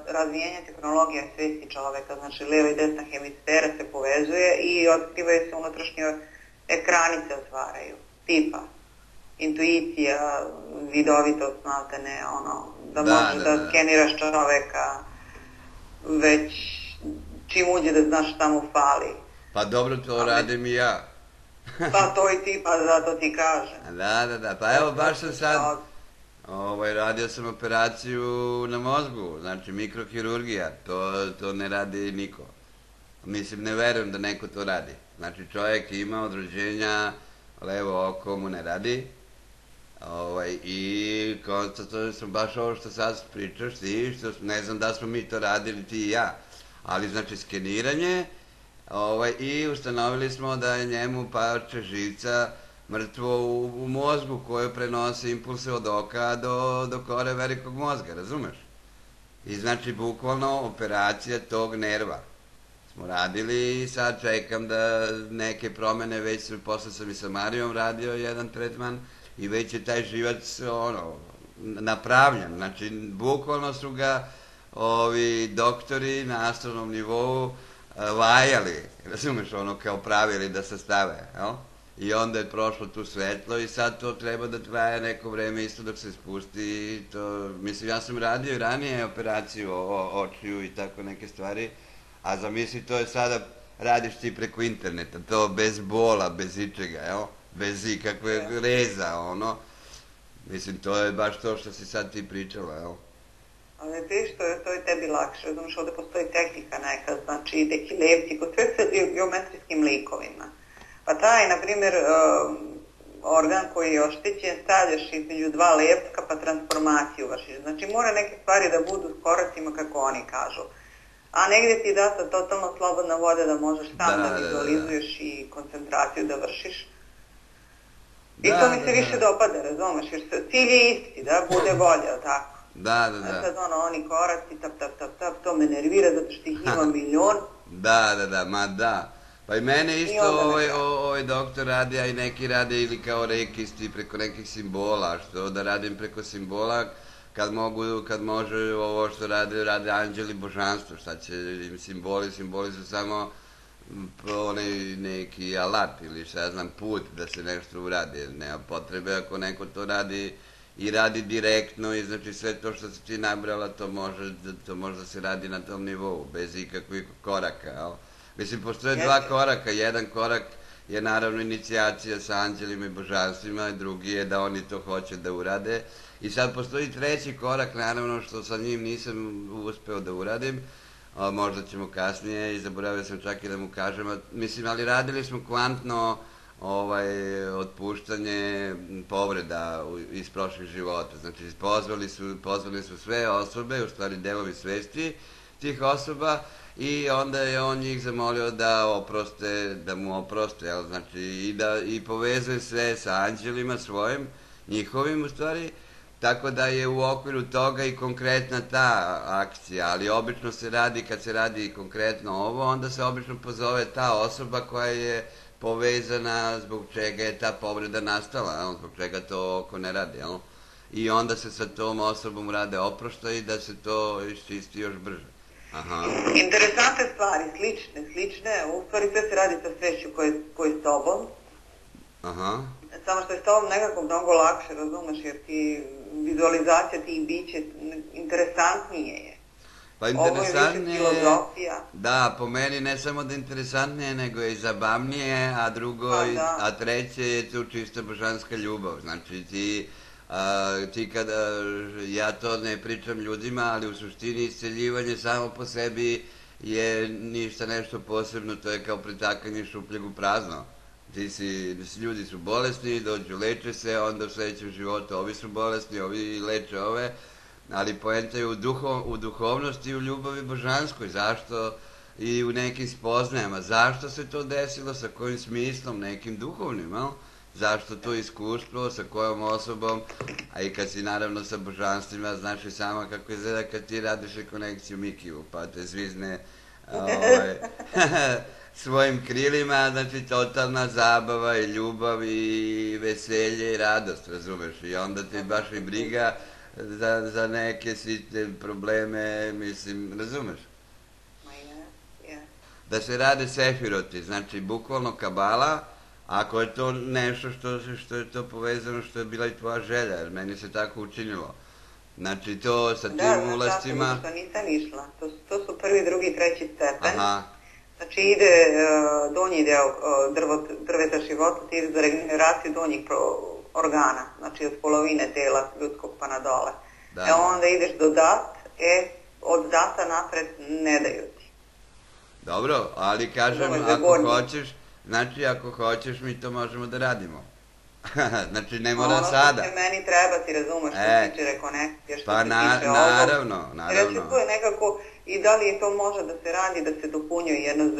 razvijenje tehnologija svesti čoveka, znači leva i desna hemisfera se povezuje i otkrivaju se unutrašnje ekranice otvaraju, tipa intuicija, vidovitost, maltene, da možeš da skeniraš čoveka već čim uđe da znaš šta mu fali. Pa dobro, to radim i ja. Pa to i ti, pa zato ti kažem. Da, pa evo baš sam sad radio sam operaciju na mozgu, znači mikrohirurgija, to ne radi niko. Mislim, ne verujem da neko to radi. Znači čovjek ima od rođenja, levo oko mu ne radi, i konstatovali smo baš ovo što sad pričaš ti, što ne znam da smo mi to radili ti i ja, ali znači skeniranje, i ustanovili smo da je njemu parče živca mrtvo u mozgu koje prenosi impulse od oka do kore velikog mozga, razumeš? I znači bukvalno operacija tog nerva smo radili i sad čekam da neke promene, već posle sam i sa Marijom radio jedan tretman i već je taj živac napravljen, znači bukvalno su ga ovi doktori na astronom nivou vajali, razumeš, kao pravili da se stave, jel? I onda je prošlo tu svetlo i sad to treba da traje neko vreme isto dok se spusti. Mislim, ja sam radio i ranije operaciju očiju i tako neke stvari, a zamisli to je sada radiš ti preko interneta, to bez bola, bez ičega, jel? Bez ikakve reza, Mislim, to je baš to što si sad ti pričala, jel? Ali ti što je to i tebi lakše, razumiješ, ovde postoji tehnika neka, znači dekilevci, kod sve sa geometrijskim likovima. Pa taj, na primjer, organ koji je oštećen, stavljaš između dva lepka pa transformaciju vršiš. Znači mora neke stvari da budu s koracima kako oni kažu. A negdje ti da sad totalno slobodna voda da možeš sam da vizualizuješ i koncentraciju da vršiš. I to mi se više dopada, razumeš, jer cilj je isti, da bude bolje, tako? Da. A sad oni koraci, tap, to me nervira zato što ih ima milion. Da. Pa i mene isto ovaj doktor radi, a i neki rade ili kao reikisti preko nekih simbola, što da radim preko simbola, kad može ovo što rade anđeli božanstvo, šta će im simboli su samo onaj neki alat ili šta ja znam put da se nešto uradi, nema potrebe ako neko to radi i radi direktno i znači sve to što si ti nabrala to može da se radi na tom nivou, bez ikakvih koraka, jel? Mislim, postoje dva koraka, jedan korak je naravno inicijacija sa anđelima i božanstvima, i drugi je da oni to hoće da urade. I sad postoji treći korak, naravno što sa njim nisam uspeo da uradim, možda ćemo kasnije i zaboravio sam čak i da mu kažem, mislim, ali radili smo kvantno otpuštanje povreda iz prošlih života, znači pozvali su sve osobe, u stvari delovi svesti tih osoba, i onda je on njih zamolio da mu oproste, znači i povezuje sve sa anđelima svojim, njihovim u stvari, tako da je u okviru toga i konkretna ta akcija, ali obično se radi, kad se radi konkretno ovo, onda se obično pozove ta osoba koja je povezana zbog čega je ta povreda nastala, zbog čega to oko ne radi, i onda se sa tom osobom rade oproštaj i da se to iščisti još brže. Interesantne stvari, slične, u stvari sve se radi sa svešću koji je s tobom. Samo što je s tobom nekako mnogo lakše, razumeš, jer ti vizualizacija tih biće interesantnije je. Pa interesantnije je, da, po meni ne samo da je interesantnije, nego je i zabavnije, a treće je tu čista božanska ljubav, znači ti kada, ja to ne pričam ljudima, ali u suštini isceljivanje samo po sebi je ništa nešto posebno, to je kao pretakanje šupljeg u prazno. Ljudi su bolesni, dođu, leče se, onda u sledećem životu ovi su bolesni, ovi leče ove, ali poenta je u duhovnosti i u ljubavi božanskoj, zašto i u nekim spoznajama, zašto se to desilo, sa kojim smislom, nekim duhovnim, zašto to iskustvo, sa kojom osobom, a i kad si naravno sa božanstvima, znaš i sama kako izgleda kad ti radiš rekonekciju Mikiju, pa te zvizne svojim krilima, znači totalna zabava i ljubav i veselje i radost, razumeš, i onda te baš i briga za neke sitne probleme, mislim, razumeš? Ma je. Da se rade sefiroti, znači bukvalno kabala, ako je to nešto što je to povezano, što je bila i tvoja želja, jer meni se tako učinilo. Znači to sa tim ulascima... Da, što nisam išla. To su prvi, drugi, treći stepen. Aha. Znači ide donji deo drveta života, ti ide za regeneraciju donjih organa, znači od polovine tela ljudskog pa na dole. Da. Onda ideš do dat, od data napred ne daju ti. Dobro, ali kažem, ako hoćeš, znači ako hoćeš mi to možemo da radimo. Znači ne mora sada. Ono što će meni trebati, razumeš, što se tiče rekonekcije, što se tiče ovog. Naravno. Reći to je nekako, i da li to može da se radi, da se dopunjuje jedno s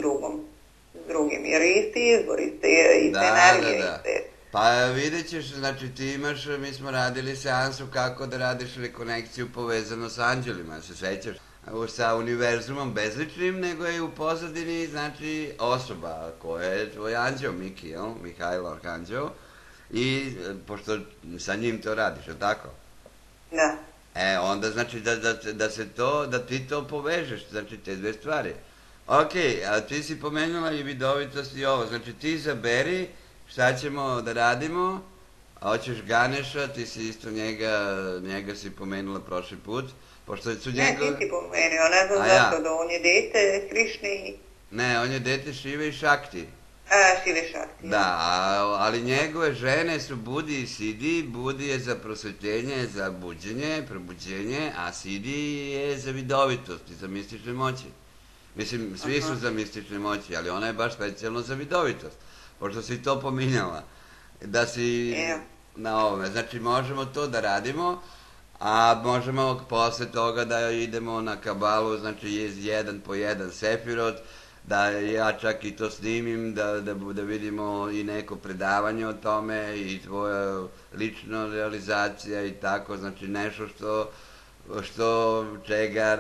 drugim, jer je isti izbor, iste energije, iste... Pa vidjet ćeš, znači ti imaš, mi smo radili seansu kako da radiš rekonekciju povezano sa anđelima, se sećaš? Sa univerzumom bezličnim, nego je u pozadini, znači, osoba koja je tvoj anđeo, Miki, jel? Mihajlo Arhanđeo. I, pošto sa njim to radiš, je tako? Da. Onda znači da ti to povežeš, znači te dve stvari. Ok, a ti si pomenula i vidovitost i ovo, znači ti izaberi šta ćemo da radimo, a hoćeš Ganeša, ti si isto njega si pomenula prošli put, pošto su njega... Ne, ti si pomenio, ne znam zašto, da on je dete Krišni... Ne, on je dete Šive i Šakti. Šive Šakti. Da, ali njegove žene su Budi i Sidi. Budi je za prosvetljenje, za buđenje, probuđenje, a Sidi je za vidovitost i za mistične moći. Mislim, svi su za mistične moći, ali ona je baš specijalno za vidovitost. Pošto si to pominjala, da si na ovome. Znači, možemo to da radimo, a možemo posle toga da idemo na kabalu, znači jedan po jedan sefirot, da ja čak i to snimim, da vidimo i neko predavanje o tome i tvoja lična realizacija i tako, znači nešto čega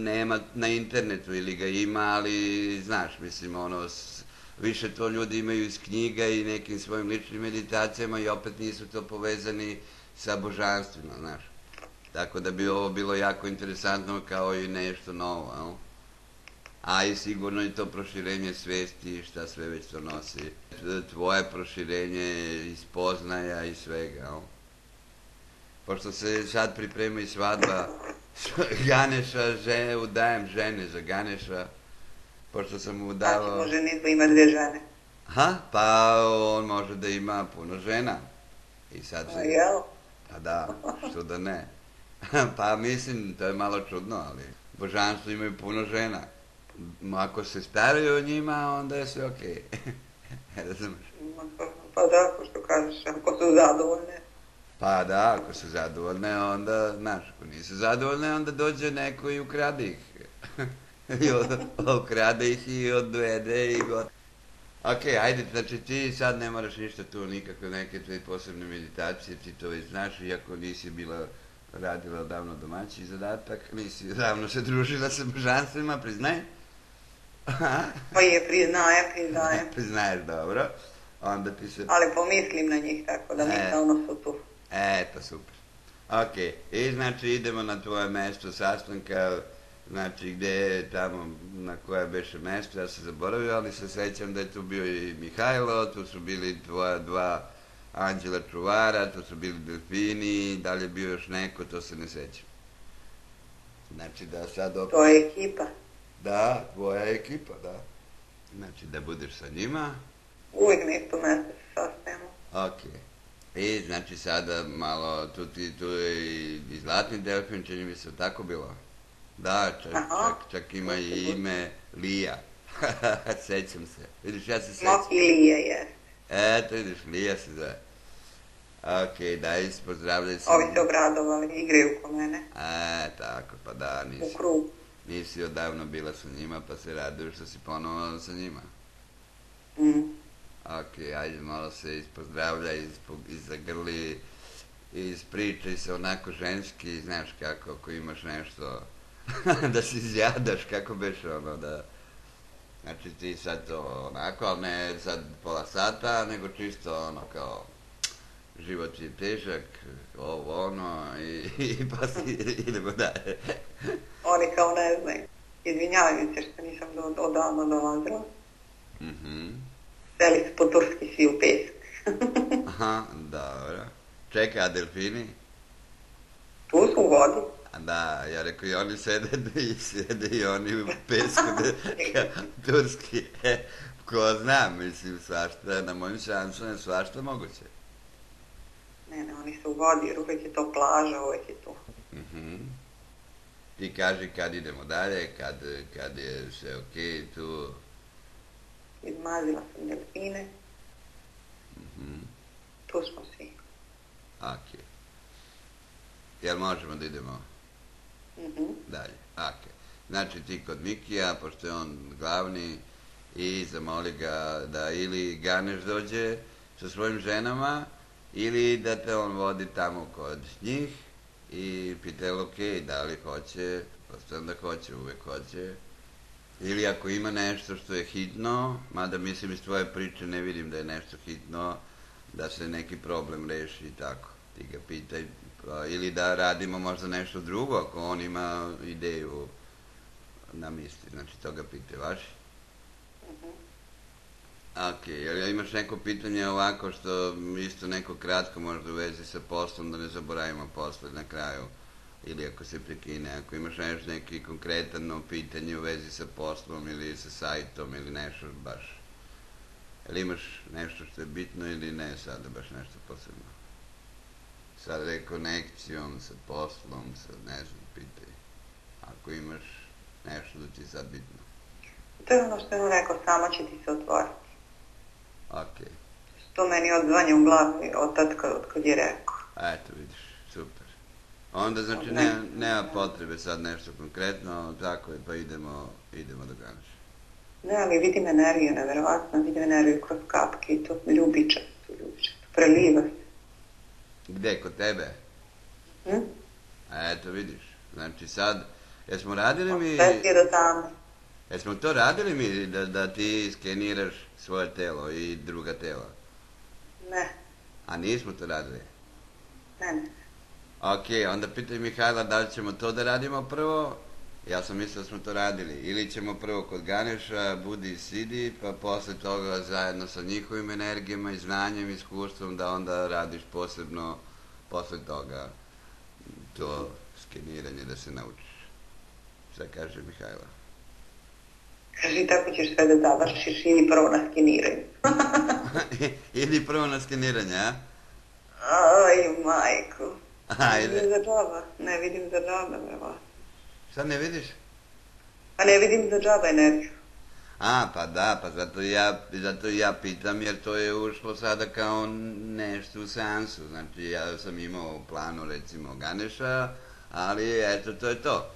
nema na internetu ili ga ima, ali znaš, mislim, više to ljudi imaju iz knjiga i nekim svojim ličnim meditacijama i opet nisu to povezani sa božanstvima, znaš. Tako da bi ovo bilo jako interesantno kao i nešto novo, jel? A i sigurno je to proširenje svesti, šta sve već to nosi. Tvoje proširenje iz spoznaja i svega, jel? Pošto se sad priprema i svadba Ganeša, udajem žene za Ganeša, pošto sam mu dao... Znači može nitko ima dvije žene? Aha, pa on može da ima puno žena. I sad se... Jel? Pa da, što da ne. Pa mislim, to je malo čudno, ali božanstvo imaju puno žena. Ako se staraju o njima, onda je sve okej. Razumeš? Pa da, ko što kažeš, ako su zadovoljne. Pa da, ako su zadovoljne, onda, znaš, ako nisu zadovoljne, onda dođe neko i ukrade ih. Ukrade ih i odvede i god. Ok, ajde, znači ti sad ne moraš ništa tu, nikakve neke tvoje posebne meditacije, ti to već znaš, iako nisi radila odavno domaći zadatak, nisi odavno se družila sa božanstvima, priznaj? Pa je, priznajem. Priznaješ, dobro. Onda ti se... Ali pomislim na njih, tako da nisam su tu. Eto, super. Ok, i znači idemo na tvoje mesto sastanka, znači gde je tamo, na koje beše mesto, ja se zaboravio, ali se sećam da je tu bio i Mihajlo, tu su bili tvoja dva anđela čuvara, tu su bili delfini, da li je bio još neko, to se ne sećam. Znači da sad opet... To je ekipa. Da, tvoja ekipa, da. Znači da budeš sa njima. Uvijek na isto mesto se sastajemo. Ok. I znači sada malo, tu je i zlatni delfin, čini mi se tako bilo. Da, čak ima i ime Lija. Sećam se. Vidiš, ja se sećam. Moki Lija je. Eto, vidiš, Lija se zove. Ok, daj, pozdravljaj se. Ovi se obradovali, igraju ko mene. Tako, pa da, U krug. Nisi odavno bila sa njima, pa se raduju što si ponovo sa njima. Ok, ajde, malo se ispozdravljaj, zagrli, ispričaj se onako ženski, znaš kako, ako imaš nešto da se izjadaš, kako beš ono da... Znači ti sad to onako, ali ne sad pola sata, nego čisto ono kao život je težak, ovo ono, i poslije idemo dalje. Oni kao ne znaju. Izvinjavam se što nisam odavno dolazila. Seli su po turski svi u pesak. Aha, dobro. Čekaj, a delfini? Tu su u vodi. Da, ja rekao i oni sede i oni u pesku, turski. Ko zna, mislim, svašta, na mojim šansama svašta moguće. Ne, oni su u vodi, jer uvek je to plaža, uvek je tu. Ti kaži kad idemo dalje, kad je sve okej tu. Izmazila sam delfine. Tu smo svi. Ok. Jel možemo da idemo dalje? Ok. Znači ti kod Mikija, pošto je on glavni, i zamoli ga da ili Ganeš dođe sa svojim ženama, ili da te on vodi tamo kod njih i pita je okej, da li hoće, postavljam da hoće, uvek hoće. Ili ako ima nešto što je hitno, mada mislim iz tvoje priče ne vidim da je nešto hitno, da se neki problem reši i tako. Ti ga pitaj, ili da radimo možda nešto drugo, ako on ima ideju na misli, znači to ga pitaj, vaši? Ok, jel imaš neko pitanje ovako što isto neko kratko možda u vezi sa poslom, da ne zaboravimo posle na kraju, ili ako se prekine, ako imaš neki konkretan pitanje u vezi sa poslom ili sa sajtom ili nešto baš, jel imaš nešto što je bitno ili ne sada baš nešto posebno? Sa rekonekcijom, sa poslom, sa ne znam, pitaj, ako imaš nešto da ti je sad bitno. To je ono što je on rekao, samo će ti se otvoriti. Ok. To meni odzvanja u glavi od tad kad je rekao. Eto, vidiš, super. Onda znači nema potrebe sad nešto konkretno, tako je, pa idemo do Ganeša. Ne, ali vidim energiju, neverovatno, vidim energiju kroz kapke i to ljubičasto, preliva se. Gde, kod tebe? Eto, vidiš, znači sad, jesmo radili mi... Sve do tamo. Jesmo to radili mi da ti skeniraš svoje telo i druga tela? Ne. A nismo to radili? Ne. Ok, onda pitaj Mihajla da li ćemo to da radimo prvo. Ja sam mislio da smo to radili. Ili ćemo prvo kod Ganeša, budi i sidi, pa posle toga zajedno sa njihovim energijama i znanjem i iskustvom da onda radiš posebno posle toga to skeniranje da se naučiš. Šta kaže Mihajla? Kaži, tako ćeš sve da završiš ili prvo na skeniranju. Ili prvo na skeniranje, a? Aj, majko. Ajde. Ne vidim za džaba, evo. Šta ne vidiš? Pa ne vidim za džaba energiju. A, pa da, pa zato i ja pitam, jer to je ušlo sada kao nešto u seansu. Znači, ja sam imao u planu, recimo, Ganeša, ali eto, to je to.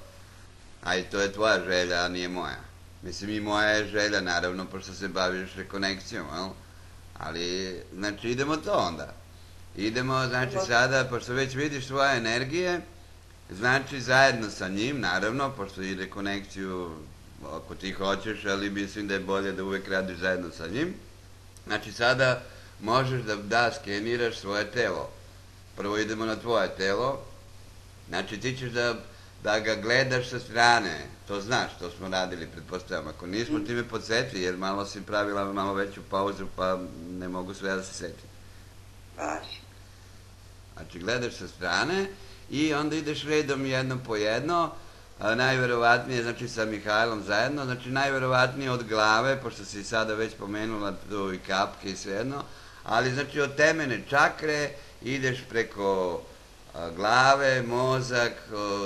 A i to je tvoja želja, a nije moja. Mislim, i moja je želja, naravno, pošto se baviš rekonekcijom, jel? Ali, znači, idemo to onda. Idemo, znači, sada, pošto već vidiš svoje energije, znači, zajedno sa njim, naravno, pošto i rekonekciju, ako ti hoćeš, ali mislim da je bolje da uvek radiš zajedno sa njim. Znači, sada možeš da skeniraš svoje telo. Prvo idemo na tvoje telo. Znači, ti ćeš da ga gledaš sa strane. To znaš, to smo radili, pretpostavljam. Ako nismo, ti me podsjeti, jer malo si pravila malo veću pauzu, pa ne mogu sve da se setim. Baš. Znači, gledaš sa strane i onda ideš redom jedno po jedno, najverovatnije, znači sa Mihajlom zajedno, znači najverovatnije od glave, pošto si sada već pomenula tu i kapke i sve jedno, ali znači od temene čakre ideš preko glave, mozak,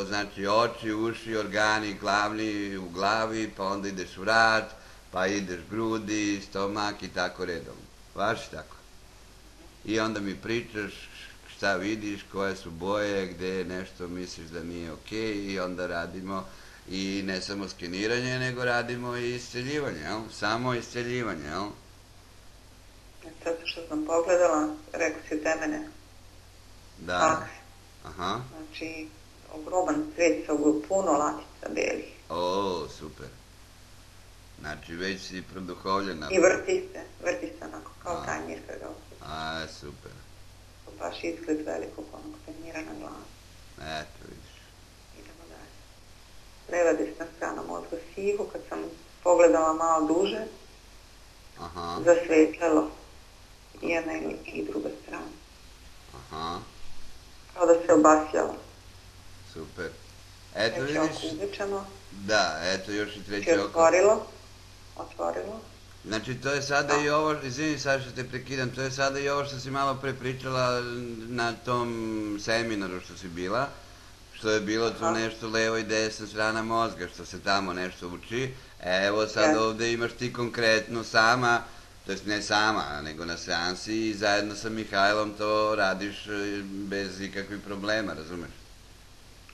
znači oči, uši, organi glavni u glavi, pa onda ideš u vrat, pa ideš grudi, stomak i tako redom. Vaši tako. I onda mi pričaš šta vidiš, koje su boje, gde nešto misliš da nije okej i onda radimo i ne samo skeniranje, nego radimo i isceljivanje, jel? Samo isceljivanje, jel? Zato što sam pogledala, rekao si temene. Da. Aha. Znači, ogroman cvet sa puno latica belih. O, super. Znači, već si produhovljena. I vrti se onako, kao tanjir. A, super. baš izgled velikog onog penjira na glavu. Eto, vidiš. Idemo dalje. Leva desna strana mozga sivo, kad sam pogledala malo duže, zasvetlelo i jedna i druga strana. Aha. Kao da se obasjalo. Super. Eto, treće vidiš. oko uvećano. Da, eto još i treće oko. Otvorilo. Znači, to je sada i ovo, izvini sad što te prekidam, to je sada i ovo što si malo pre pričala na tom seminaru što si bila, što je bilo tu nešto levo i desna strana mozga, što se tamo nešto uči. Evo sad ovde imaš ti konkretno sama, to jest ne sama, nego na seansi i zajedno sa Mihajlom to radiš bez ikakvih problema, razumeš?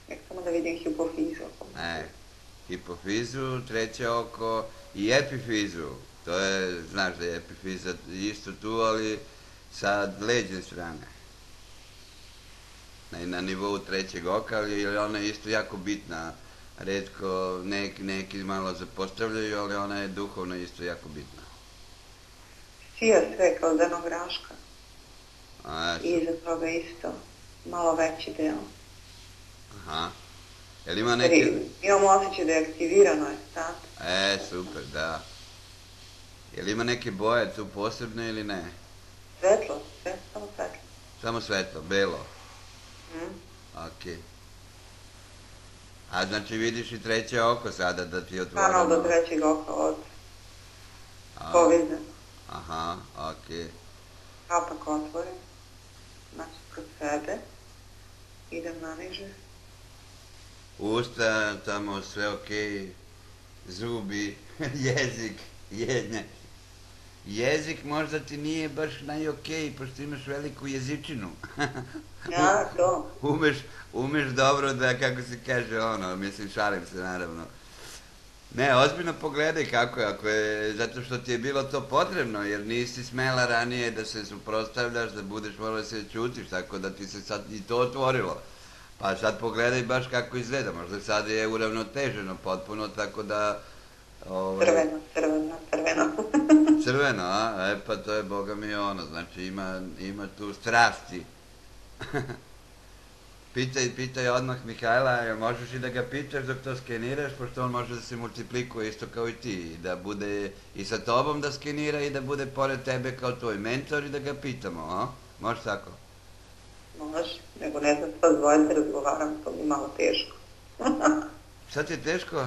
Nek samo da vidim hipofizu. Hipofizu, treće oko i epifizu. To je, znaš da je epifiza isto tu, ali sa leđne strane. Na nivou trećeg oka, ali ona je isto jako bitna. Redko neki malo zapostavljaju, ali ona je duhovno isto jako bitna. Sija sve kao danograška. I iza toga isto malo veći deo. Aha. Jel ima neke... Imamo osjećaj da je aktivirano je stat. Super, da. Jel ima neke boje tu posebne ili ne? Svetlo, samo svetlo. Samo svetlo, belo? Okej. A znači vidiš i treće oko sada da ti je otvoreno? Kanal do trećeg oka od povezano. Aha, okej. Kapak otvoren. Znači kod sebe. Idem naniže. Usta, tamo sve okej. Zubi, jezik, jednjak. Jezik možda ti nije baš najokej, pošto imaš veliku jezičinu. Ja, to. Umeš dobro da, kako se kaže, mislim, šalim se, naravno. Ne, ozbiljno pogledaj kako je, ako je, zato što ti je bilo to potrebno, jer nisi smela ranije da se suprotstavljaš, da budeš morala da se ćutiš, tako da ti se sad i to otvorilo. Pa sad pogledaj baš kako izgleda, možda sad je uravnoteženo potpuno, tako da... Crveno. Crveno, a? Pa to je, boga mi, znači ima tu strasti. Pitaj odmah Mihajla, jel možeš i da ga pitaš dok to skeniraš, pošto on može da se multiplikuje isto kao i ti, da bude i sa tobom da skenira i da bude pored tebe kao tvoj mentor i da ga pitamo, a? Može tako? Može, nego ne znam sad dvoje da razgovaram, to mi je malo teško. Šta ti je teško?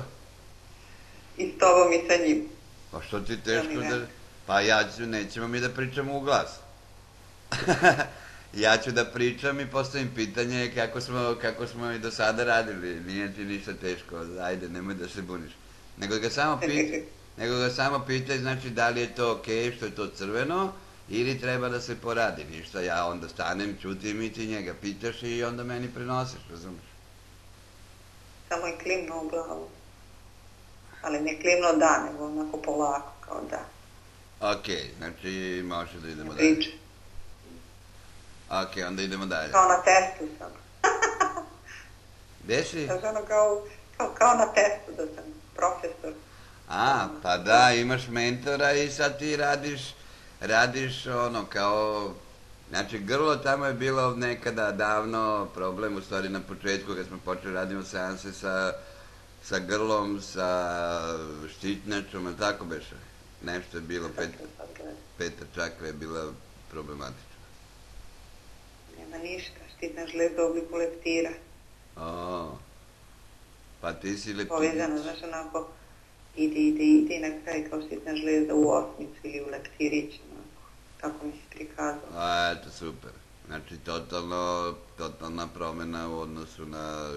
I s tobom i sa njim. Pa što ti je teško da... Pa nećemo mi da pričamo u glas. Ja ću da pričam i postavim pitanje kako smo i do sada radili. Nije ti ništa teško, ajde, nemoj da se buniš. Nego ga samo pitaj, znači, da li je to okej što je to crveno ili treba da se poradi. Ništa, ja onda stanem, čutim i ti njega pitaš i onda meni prenosiš, razumiješ? Samo je klimno u glavu. Ali ne klimno da, nego onako polako, kao da. Okej, znači može da idemo dalje. Priče. Okej, onda idemo dalje. Kao na testu sam. Gde si? Znači ono kao na testu da sam profesor. Pa da, imaš mentora i sad ti radiš kao... Znači, grlo tamo je bilo nekada davno problem, u stvari na početku kad smo počeli radimo seanse sa grlom, sa štitnjačom, a tako beše. Nešto je bilo, peta čakra je bila problematična. Nema ništa, štitna žlezda u obliku leptira. Pa ti si leptirić. Povezano, znaš, onako, ide i na kraj kao štitna žlezda u osmicu ili u leptirić, onako, tako mi se prikazalo. Eto, super. Znači, totalna promjena u odnosu na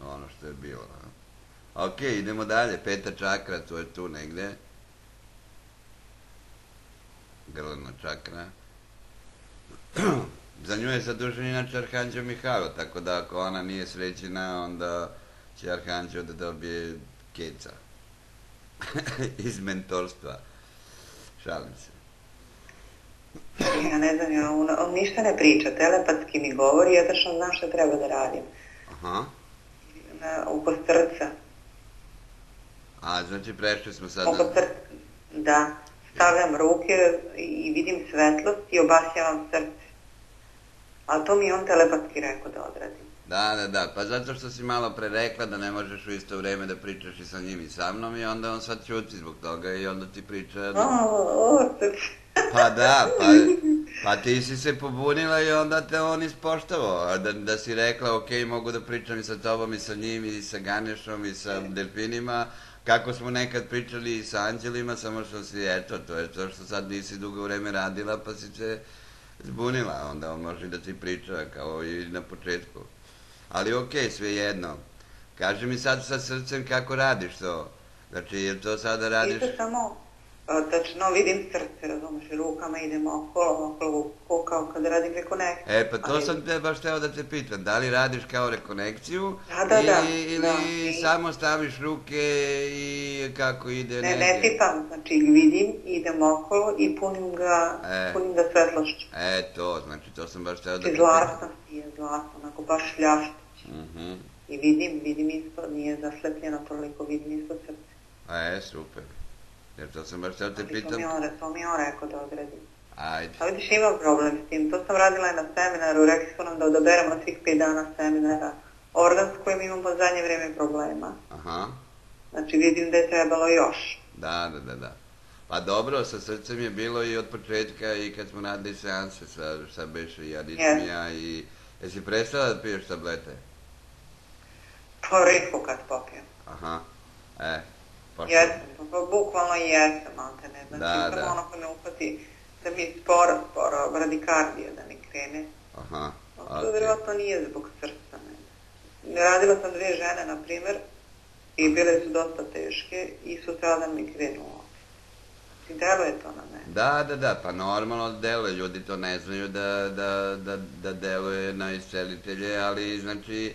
ono što je bilo. Okej, idemo dalje, peta čakra, to je tu negde. Grlna čakra. Za nju je zadužen inače Arhanđel Mihajlo, tako da ako ona nije srećena, onda će Arhanđel da dobije keca. Iz mentorstva. Šalim se. Ja ne znam, on ništa ne priča, telepatski mi govori, ja tačno znam šta treba da radim. Aha. Oko srca. Znači prešli smo sad oko srca, da. Stavljam ruke i vidim svetlost i obasjavam srce. Ali to mi je on telepatski rekao da odradim. Da, pa zato što si malo pre rekla da ne možeš u isto vreme da pričaš i sa njim i sa mnom i onda on sad ćuti zbog toga i onda ti priča... Pa da, pa ti si se pobunila i onda te on ispoštovao, da si rekla ok, mogu da pričam i sa tobom i sa njim i sa Ganešom i sa delfinima, kako smo nekad pričali i sa anđelima, samo što si, eto, to je to što sad nisi dugo vreme radila pa si se zbunila, onda on može da ti priča kao i na početku. Ali okej, sve jedno. Kaži mi sad sa srcem kako radiš to. Znači, jer to sada radiš... Isto samo, tačno vidim srce, razumeš, rukama idem okolo, kao kada radim rekonekciju. Pa to sam te baš teo da te pitam, da li radiš kao rekonekciju ili samo staviš ruke i kako ide negdje? Ne tipam, znači vidim, idem okolo i punim ga svetlošću. To, znači to sam baš teo da te pitam. Zlatno je, onako baš šljaštić. I vidim isto, nije zaslepljeno toliko, vidim isto srce. Super. Jer to sam baš teo da te pitam. To mi je on rekao da odredim. Ajde. A vidiš, imam problem s tim. To sam radila i na seminaru, rekli su nam da odaberemo svih 5 dana seminara. Organ s kojim imamo zadnje vreme problema. Aha. Znači vidim da je trebalo još. Da. Pa dobro, sa srcem je bilo i od početka i kad smo radili seanse sa beše i aritmija i... Jesi prestala da piješ tablete? Pa retko kad popijem. Aha, Jesam, pa bukvalno jesam, maltene. Znači, samo ono ko me upati da mi sporo, radikardija da mi krene. Aha, to vjerovatno nije zbog srca. Radila sam 2 žene, na primer, i bile su dosta teške i sutradan mi krenulo. I deluje to na mene. Da, pa normalno deluje, ljudi to ne znaju da deluje na iscelitelje, ali znači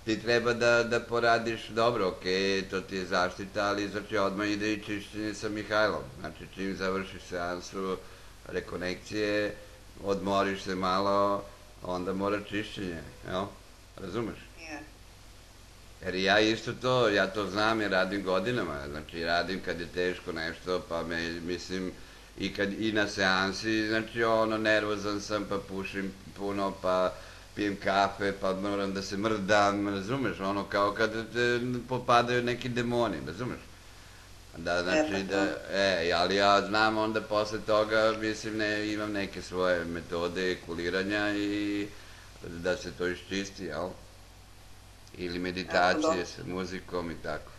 ti treba da poradiš, dobro, okej, to ti je zaštita, ali znači odmah ide i čišćenje sa Mihajlom. Znači čim završiš seansu rekonekcije, odmoriš se malo, onda mora čišćenje, jel? Razumeš? Jer ja isto to, ja to znam jer radim godinama, znači radim kad je teško nešto, pa mislim i na seansi, znači nervozan sam, pa pušim puno, pa pijem kafe, pa moram da se mrdam, razumeš, kao kad te popadaju neki demoni, razumeš? Da, znači, ali ja znam onda posle toga, mislim, imam neke svoje metode kuliranja i da se to iščisti, jel? Ili meditacije sa muzikom i tako.